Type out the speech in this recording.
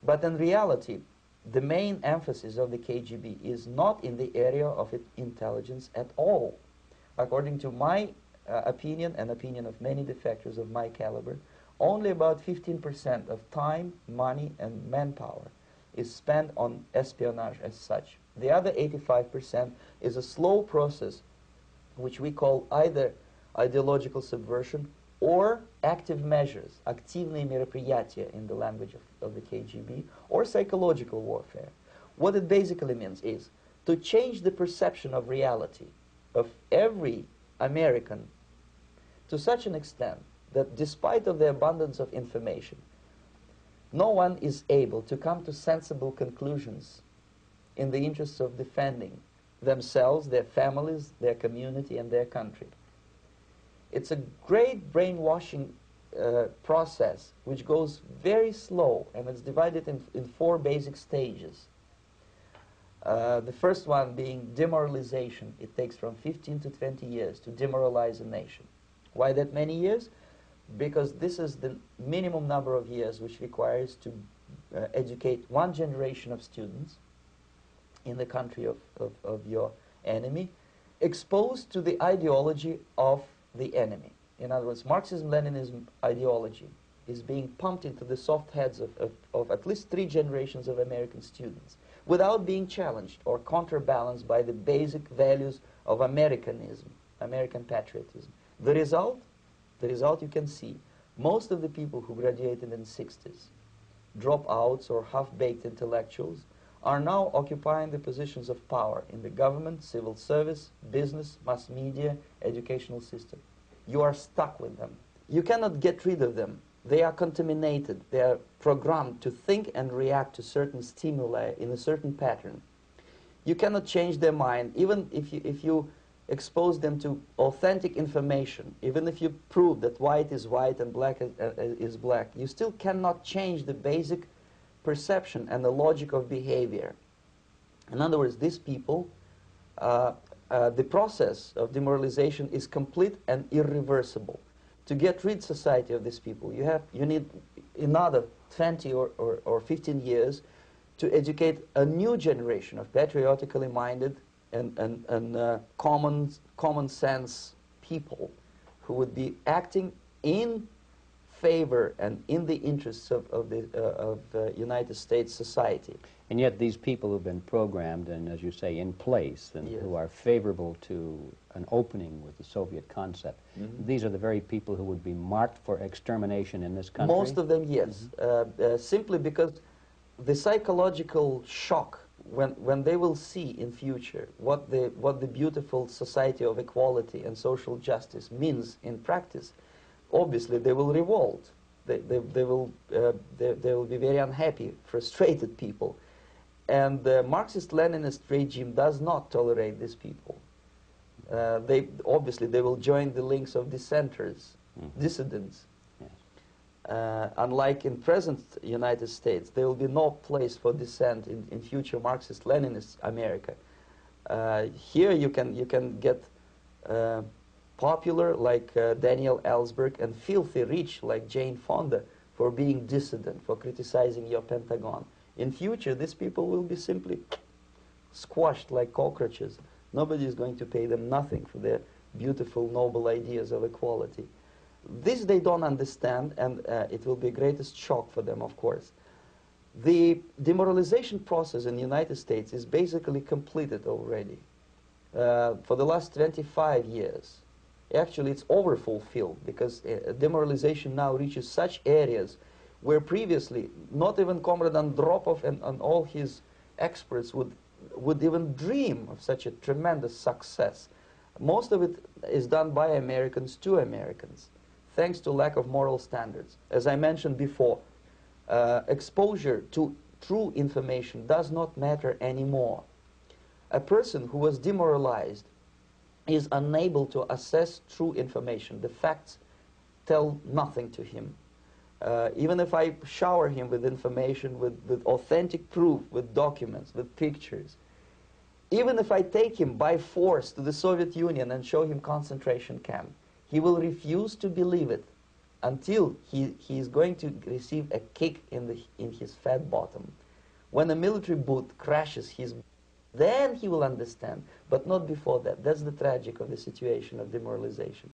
But in reality, the main emphasis of the KGB is not in the area of intelligence at all. According to my opinion and opinion of many defectors of my caliber, only about 15% of time, money, and manpower is spent on espionage as such. The other 85% is a slow process which we call either ideological subversion or active measures, активные мероприятия in the language of the KGB, or psychological warfare. What it basically means is to change the perception of reality of every American to such an extent that despite of the abundance of information, no one is able to come to sensible conclusions in the interests of defending themselves, their families, their community, and their country. It's a great brainwashing process which goes very slow, and it's divided in 4 basic stages. The first one being demoralization. It takes from 15 to 20 years to demoralize a nation. Why that many years? Because this is the minimum number of years which requires to educate one generation of students in the country of your enemy, exposed to the ideology of the enemy. In other words, Marxism-Leninism ideology is being pumped into the soft heads of at least 3 generations of American students without being challenged or counterbalanced by the basic values of Americanism, American patriotism. The result you can see. Most of the people who graduated in the 60s, dropouts or half-baked intellectuals, are now occupying the positions of power in the government, civil service, business, mass media, educational system. You are stuck with them. You cannot get rid of them. They are contaminated. They are programmed to think and react to certain stimuli in a certain pattern. You cannot change their mind, even if you expose them to authentic information, even if you prove that white is white and black is black. You still cannot change the basic perception and the logic of behavior. In other words, these people, the process of demoralization is complete and irreversible. To get rid society of these people, you need another 20 or 15 years to educate a new generation of patriotically minded and common sense people who would be acting in favor and in the interests of the United States society. And yet these people who've been programmed and, as you say, in place, and yes. who are favorable to an opening with the Soviet concept, these are the very people who would be marked for extermination in this country? Most of them, yes. Simply because the psychological shock when they will see in future what the beautiful society of equality and social justice means in practice, obviously they will revolt. They will be very unhappy, frustrated people. And the Marxist-Leninist regime does not tolerate these people. Obviously they will join the links of dissenters, dissidents. Unlike in present United States, there will be no place for dissent in future Marxist-Leninist America. Here you can get popular like Daniel Ellsberg and filthy rich like Jane Fonda for being dissident, for criticizing your Pentagon. In future, these people will be simply squashed like cockroaches. Nobody is going to pay them nothing for their beautiful, noble ideas of equality. This they don't understand, and it will be the greatest shock for them, of course. The demoralization process in the United States is basically completed already. For the last 25 years. Actually, it's overfulfilled, because demoralization now reaches such areas where previously not even Comrade Andropov and all his experts would even dream of such a tremendous success. Most of it is done by Americans to Americans, thanks to lack of moral standards. As I mentioned before, exposure to true information does not matter anymore. A person who was demoralized is unable to assess true information. The facts tell nothing to him. Even if I shower him with information, with authentic proof, with documents, with pictures, even if I take him by force to the Soviet Union and show him concentration camp, he will refuse to believe it. until he is going to receive a kick in his fat bottom. When a military boot crashes his, then he will understand, but not before that. That's the tragic of the situation of demoralization.